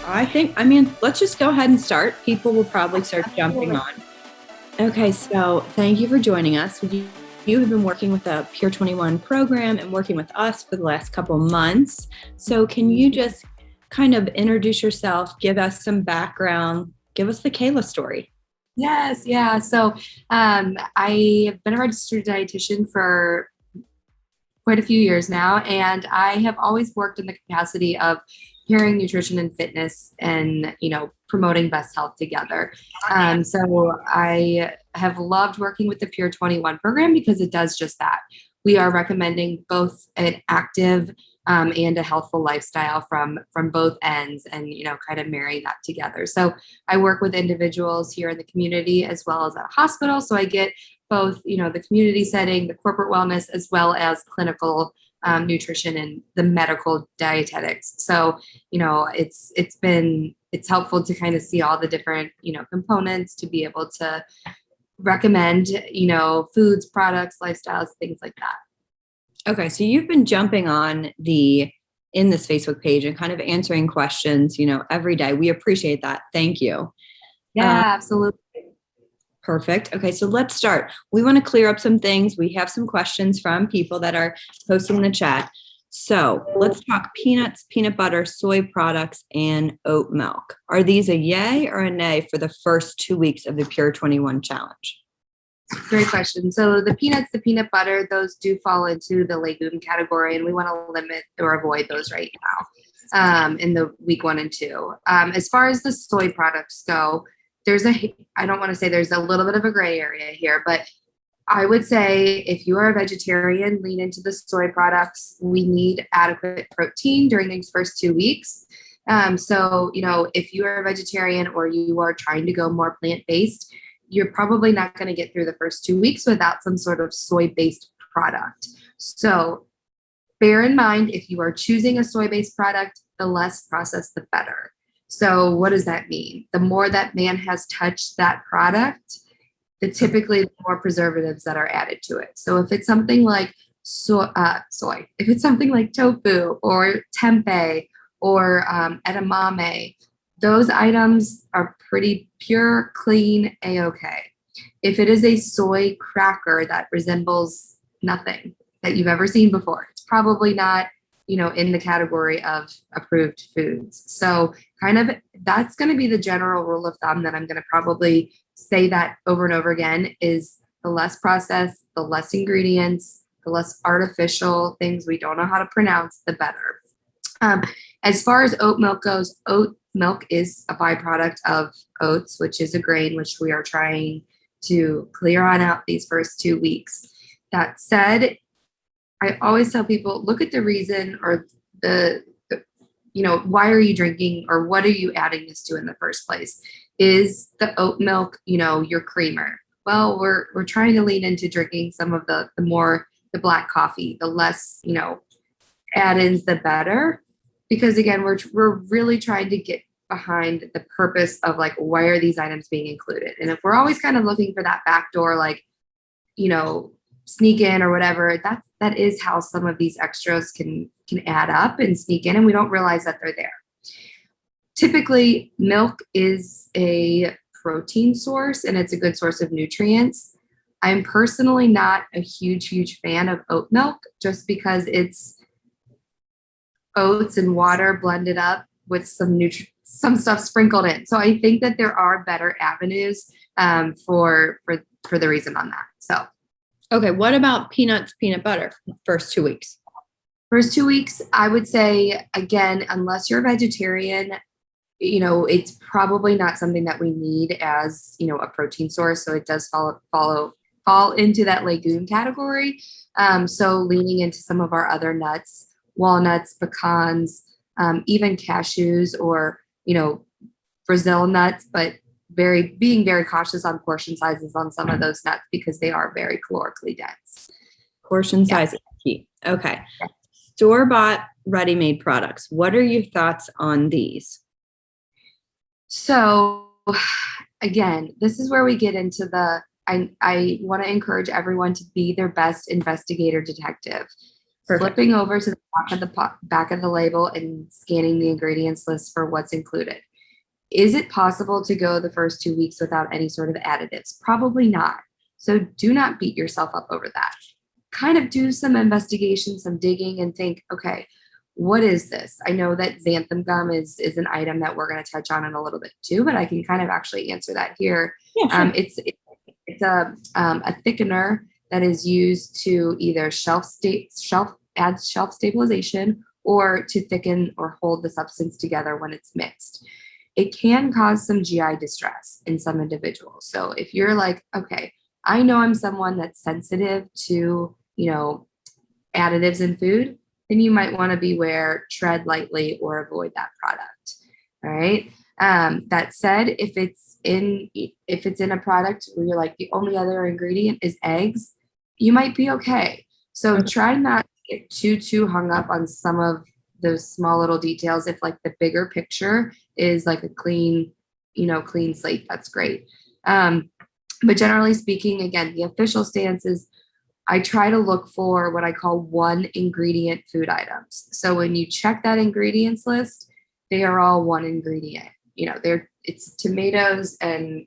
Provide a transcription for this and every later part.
Let's just go ahead and start. People will probably start jumping Absolutely. on. Okay, so thank you for joining us. You have been working with the Pure 21 program and working with us for the last couple months. So can you just kind of introduce yourself, give us some background, give us the Kayla story? Yes, yeah. I have been a registered dietitian for quite a few years now, and I have always worked in the capacity of pairing nutrition and fitness and, promoting best health together. So I have loved working with the Pure 21 program because it does just that. We are recommending both an active and a healthful lifestyle from both ends, and kind of marrying that together. So I work with individuals here in the community as well as at a hospital. So I get both, the community setting, the corporate wellness, as well as clinical nutrition and the medical dietetics. So, it's helpful to kind of see all the different, components to be able to recommend, foods, products, lifestyles, things like that. Okay, so you've been jumping on in this Facebook page and kind of answering questions, every day. We appreciate that. Thank you. Yeah, absolutely. Perfect. Okay, so let's start. We want to clear up some things. We have some questions from people that are posting in the chat. So let's talk peanuts, peanut butter, soy products, and oat milk. Are these a yay or a nay for the first 2 weeks of the Pure 21 challenge? Great question. So the peanuts, the peanut butter, those do fall into the legume category, and we want to limit or avoid those right now in the week 1 and 2. As far as the soy products go, I don't want to say there's a little bit of a gray area here, but I would say if you are a vegetarian, lean into the soy products. We need adequate protein during these first 2 weeks. If you are a vegetarian or you are trying to go more plant-based, you're probably not going to get through the first 2 weeks without some sort of soy-based product. So bear in mind, if you are choosing a soy-based product, the less processed, the better. So what does that mean? The more that man has touched that product, typically the more preservatives that are added to it. So if it's something like soy, if it's something like tofu or tempeh or edamame, those items are pretty pure, clean, a-okay. If it is a soy cracker that resembles nothing that you've ever seen before, it's probably not, in the category of approved foods. So kind of that's going to be the general rule of thumb that I'm going to probably say that over and over again is the less processed, the less ingredients, the less artificial things we don't know how to pronounce, the better. As far as oat milk goes, oat milk is a byproduct of oats, which is a grain which we are trying to clear on out these first 2 weeks. That said, I always tell people, look at the reason or why are you drinking or what are you adding this to in the first place? Is the oat milk, your creamer? Well, we're trying to lean into drinking some of the black coffee, the less, add-ins, the better. Because again, we're really trying to get behind the purpose of like, why are these items being included? And if we're always kind of looking for that back door, like, sneak in or whatever, that is how some of these extras can add up and sneak in, and we don't realize that they're there. Typically, milk is a protein source and it's a good source of nutrients. I'm personally not a huge fan of oat milk just because it's oats and water blended up with some stuff sprinkled in. So I think that there are better avenues for the reason on that. So. Okay, what about peanuts, peanut butter, first 2 weeks? First 2 weeks, I would say, again, unless you're a vegetarian, it's probably not something that we need as, a protein source. So it does fall into that legume category. So leaning into some of our other nuts, walnuts, pecans, even cashews or, Brazil nuts, but being very cautious on portion sizes on some of those nuts because they are very calorically dense. Portion size is key. Okay. Yeah. Store-bought ready-made products. What are your thoughts on these? So again, this is where we get into I want to encourage everyone to be their best investigator detective. Perfect. flipping over to the back of the label and scanning the ingredients list for what's included. Is it possible to go the first 2 weeks without any sort of additives? Probably not. So do not beat yourself up over that. Kind of do some investigation, some digging, and think, okay, what is this? I know that xanthan gum is an item that we're going to touch on in a little bit too, but I can kind of actually answer that here. Yeah, sure. It's a thickener that is used to either add shelf stabilization or to thicken or hold the substance together when it's mixed. It can cause some GI distress in some individuals. So if you're like, okay, I know I'm someone that's sensitive to, additives in food, then you might want to beware, tread lightly, or avoid that product. All right. That said, if it's in a product where you're like the only other ingredient is eggs, you might be okay. So Okay. try not to get too hung up on some of those small little details. If like the bigger picture is like a clean slate, that's great. But generally speaking, again, the official stance is I try to look for what I call one ingredient food items. So when you check that ingredients list, they are all one ingredient. It's tomatoes and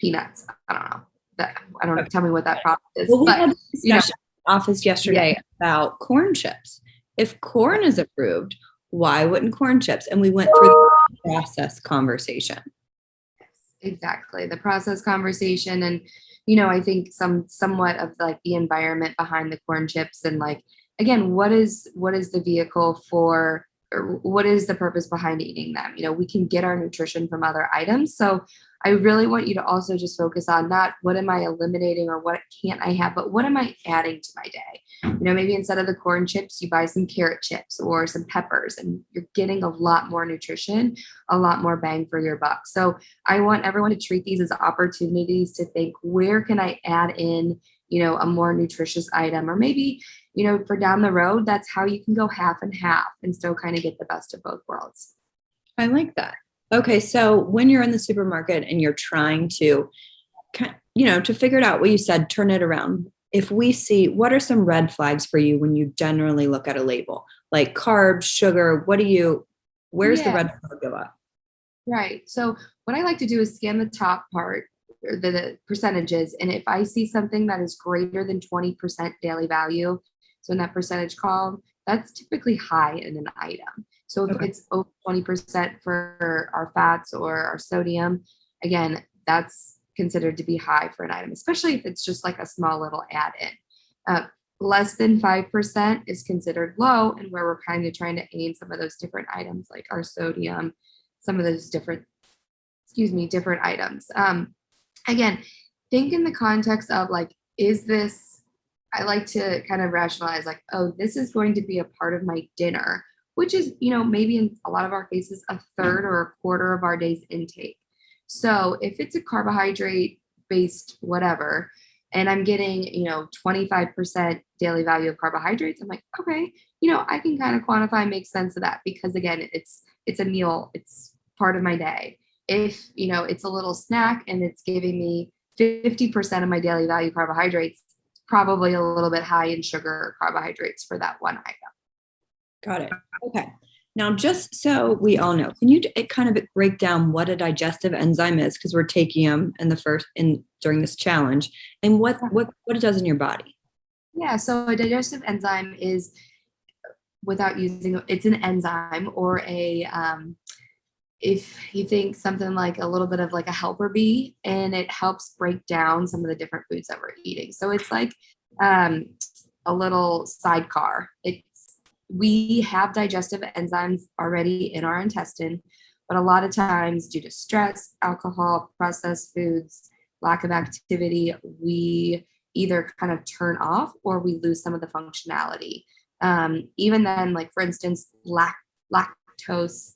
peanuts. I don't know. I don't know. Okay. Tell me what that product is. Well, we But had a you know, discussion in the office yesterday about corn chips. If corn is approved, why wouldn't corn chips? And we went through the process conversation. exactly, the process conversation, and I think somewhat of like the environment behind the corn chips, and like again, what is the vehicle for, or what is the purpose behind eating them? We can get our nutrition from other items. So I really want you to also just focus on not what am I eliminating or what can't I have, but what am I adding to my day? Maybe instead of the corn chips, you buy some carrot chips or some peppers, and you're getting a lot more nutrition, a lot more bang for your buck. So I want everyone to treat these as opportunities to think, where can I add in, a more nutritious item? Or maybe, for down the road, that's how you can go half and half and still kind of get the best of both worlds. I like that. Okay, so when you're in the supermarket and you're trying to, to figure it out, what you said, turn it around. If we see, what are some red flags for you when you generally look at a label? Like carbs, sugar, where's the Yeah. red flag go up? Right. So what I like to do is scan the top part, or the percentages. And if I see something that is greater than 20% daily value, so in that percentage column, that's typically high in an item. So if Okay. it's over 20% for our fats or our sodium, again, that's considered to be high for an item, especially if it's just like a small little add-in. Uh, Less than 5% is considered low, and where we're kind of trying to aim some of those different items like our sodium, some of those different items. Again, think in the context of like, is this, I like to kind of rationalize like, oh, this is going to be a part of my dinner, which is, maybe in a lot of our cases, a third or a quarter of our day's intake. So if it's a carbohydrate based whatever, and I'm getting, 25% daily value of carbohydrates, I'm like, okay, I can kind of quantify and make sense of that, because again, it's a meal, it's part of my day. If, it's a little snack and it's giving me 50% of my daily value carbohydrates, probably a little bit high in sugar or carbohydrates for that one item. Got it. Okay. Now, just so we all know, can you kind of break down what a digestive enzyme is? Because we're taking them during this challenge, and what it does in your body. Yeah. So a digestive enzyme is, it's an enzyme or if you think something like a little bit of like a helper bee, and it helps break down some of the different foods that we're eating. So it's like a little sidecar. We have digestive enzymes already in our intestine, but a lot of times due to stress, alcohol, processed foods, lack of activity, we either kind of turn off or we lose some of the functionality. Even then, like for instance, lactase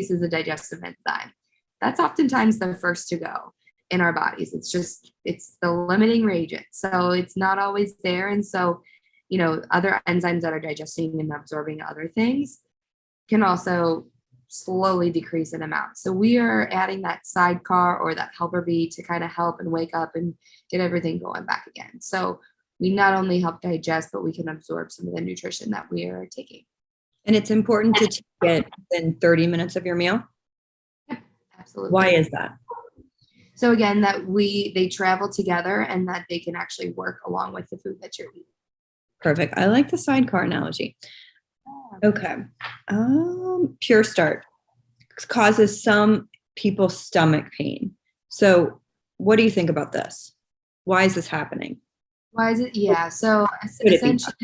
is a digestive enzyme. That's oftentimes the first to go in our bodies. It's the limiting reagent. So it's not always there. And so, other enzymes that are digesting and absorbing other things can also slowly decrease in amount. So we are adding that sidecar or that helper bee to kind of help and wake up and get everything going back again. So we not only help digest, but we can absorb some of the nutrition that we are taking. And it's important to take it within 30 minutes of your meal? Yep, absolutely. Why is that? So again, that they travel together and that they can actually work along with the food that you're eating. Perfect. I like the sidecar analogy. Okay. Pure Start causes some people stomach pain. So what do you think about this? Why is this happening? Why is it? Yeah. So Could it be essentially,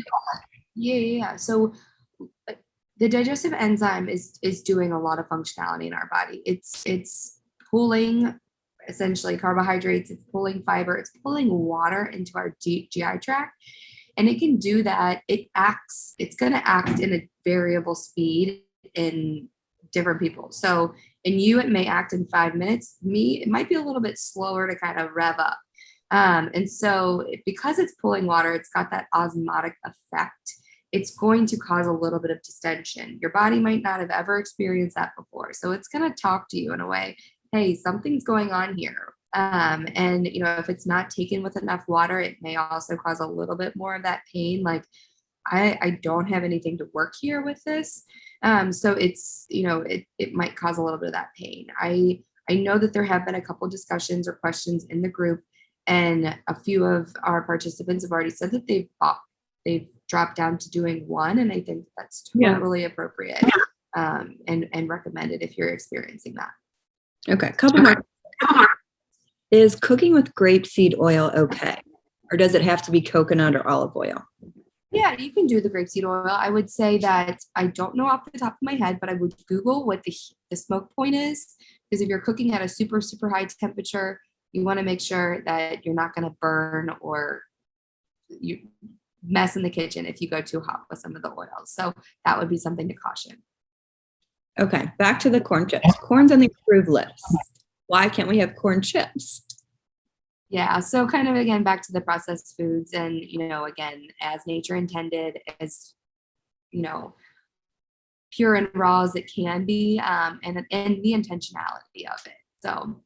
yeah. So the digestive enzyme is doing a lot of functionality in our body. It's pulling essentially carbohydrates, it's pulling fiber, it's pulling water into our GI tract. And it can do that. It's going to act in a variable speed in different people. So in you, it may act in 5 minutes. Me, it might be a little bit slower to kind of rev up. And so because it's pulling water, it's got that osmotic effect. It's going to cause a little bit of distension. Your body might not have ever experienced that before. So it's going to talk to you in a way, hey, something's going on here. And if it's not taken with enough water, it may also cause a little bit more of that pain. Like I don't have anything to work here with this. So it's, it might cause a little bit of that pain. I know that there have been a couple discussions or questions in the group, and a few of our participants have already said that they've dropped down to doing one. And I think that's totally appropriate and recommended if you're experiencing that. Okay. Couple more. Is cooking with grapeseed oil okay? Or does it have to be coconut or olive oil? Yeah, you can do the grapeseed oil. I would say that I don't know off the top of my head, but I would Google what the smoke point is. Because if you're cooking at a super, super high temperature, you want to make sure that you're not going to burn or you mess in the kitchen if you go too hot with some of the oils. So that would be something to caution. Okay, back to the corn chips. Corn's on the approved list. Why can't we have corn chips? Yeah, so kind of again back to the processed foods, and again, as nature intended, as pure and raw as it can be, and the intentionality of it. So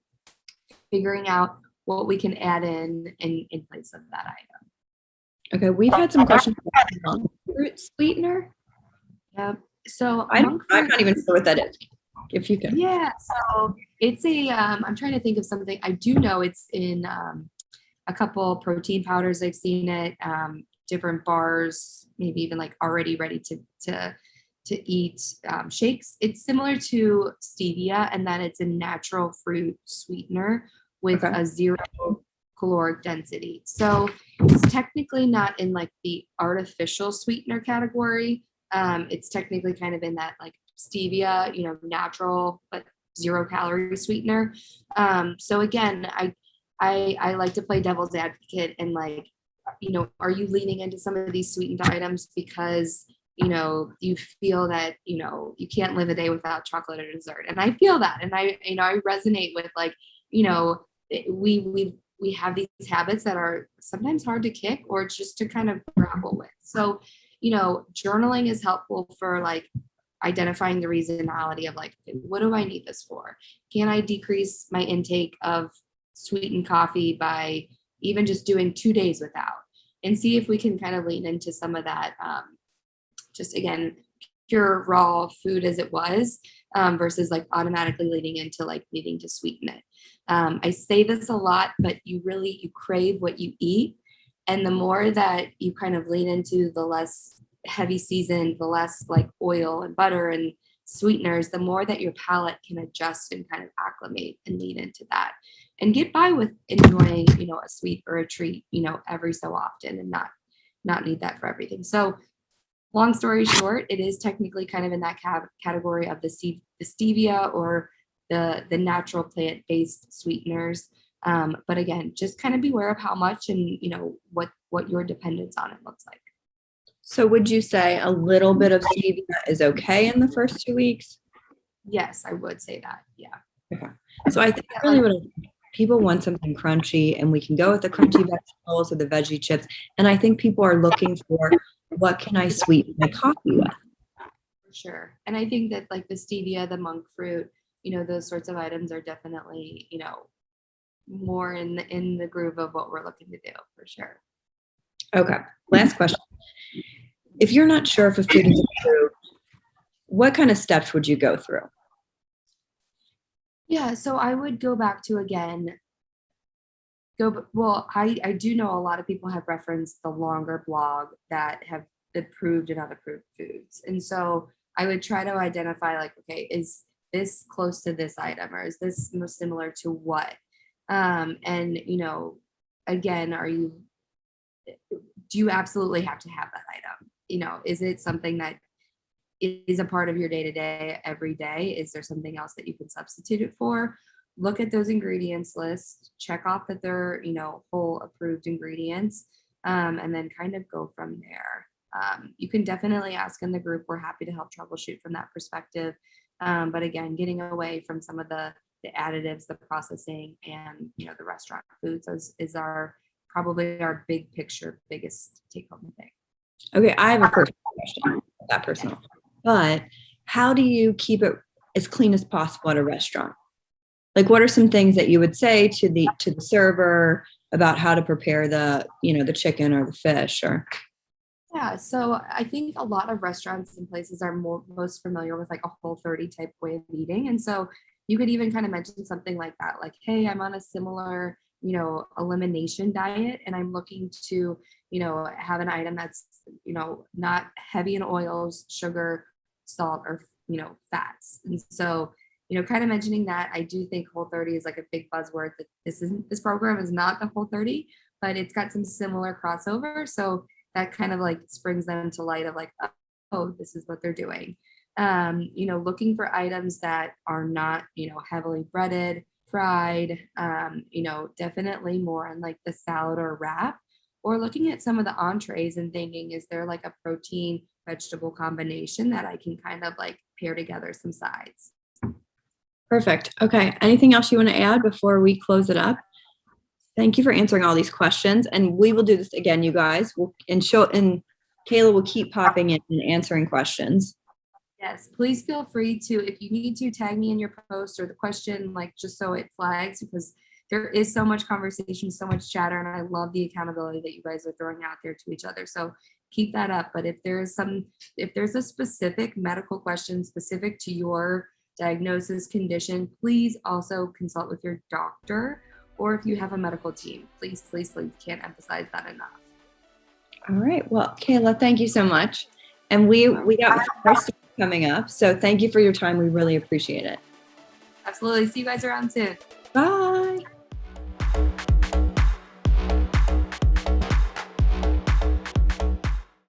figuring out what we can add in place of that item. Okay, we've had some questions about monk fruit sweetener. Yep. So I'm not even sure what that is. If you can. Yeah, so it's I'm trying to think of something. I do know it's in a couple protein powders. I've seen it, different bars, maybe even like already ready to eat shakes. It's similar to stevia, and then it's a natural fruit sweetener with a 0 caloric density. So it's technically not in like the artificial sweetener category. It's technically kind of in that like stevia, natural but 0 calorie sweetener. So again, I like to play devil's advocate and like, are you leaning into some of these sweetened items because you feel that you can't live a day without chocolate or dessert? And I feel that, and I resonate with like, we have these habits that are sometimes hard to kick or just to kind of grapple with. So journaling is helpful for like identifying the reasonality of like, what do I need this for? Can I decrease my intake of sweetened coffee by even just doing 2 days without, and see if we can kind of lean into some of that, just again, pure raw food as it was, versus like automatically leading into like needing to sweeten it. I say this a lot, but you crave what you eat. And the more that you kind of lean into the less heavy seasoned, the less like oil and butter and sweeteners, the more that your palate can adjust and kind of acclimate and lean into that and get by with enjoying, a sweet or a treat, every so often, and not need that for everything. So long story short, it is technically kind of in that category of the stevia or the natural plant-based sweeteners. But again, just kind of beware of how much and, what your dependence on it looks like. So would you say a little bit of stevia is okay in the first 2 weeks? Yes, I would say that. Yeah. Okay. So I think really what people want something crunchy, and we can go with the crunchy vegetables or the veggie chips. And I think people are looking for, what can I sweeten my coffee with? For sure. And I think that like the stevia, the monk fruit, those sorts of items are definitely, more in the groove of what we're looking to do, for sure. Okay. Last question. If you're not sure if a food is approved, what kind of steps would you go through? Yeah, so I would go back to again, I do know a lot of people have referenced the longer blog that have approved and unapproved foods. And so I would try to identify like, okay, is this close to this item or is this most similar to what? And again, do you absolutely have to have that item? Is it something that is a part of your day to day every day? Is there something else that you can substitute it for? Look at those ingredients list, check off that they're, whole approved ingredients, and then kind of go from there. You can definitely ask in the group. We're happy to help troubleshoot from that perspective. But again, getting away from some of the additives, the processing, and the restaurant foods is probably our big picture, biggest take home thing. Okay, I have a personal question, that personal. But how do you keep it as clean as possible at a restaurant? Like, what are some things that you would say to the server about how to prepare the chicken or the fish or? Yeah, so I think a lot of restaurants and places are most familiar with like a Whole30 type way of eating. And so you could even kind of mention something like that, like, hey, I'm on a similar, elimination diet, and I'm looking to, have an item that's, not heavy in oils, sugar, salt, or, fats. And so, kind of mentioning that, I do think Whole30 is like a big buzzword that this program is not the Whole30, but it's got some similar crossover. So that kind of like springs them to light of like, oh, this is what they're doing. Looking for items that are not, heavily breaded, fried, definitely more on like the salad or wrap, or looking at some of the entrees and thinking, is there like a protein vegetable combination that I can kind of like pair together some sides? Perfect. Okay. Anything else you want to add before we close it up? Thank you for answering all these questions. And we will do this again, you guys. And Kayla will keep popping in and answering questions. Yes, please feel free to, if you need to, tag me in your post or the question, like just so it flags, because there is so much conversation, so much chatter, and I love the accountability that you guys are throwing out there to each other. So keep that up. But if there's a specific medical question specific to your diagnosis condition, please also consult with your doctor, or if you have a medical team. Please, please, please, can't emphasize that enough. All right. Well, Kayla, thank you so much. And we got first coming up. So thank you for your time. We really appreciate it. Absolutely. See you guys around soon. Bye.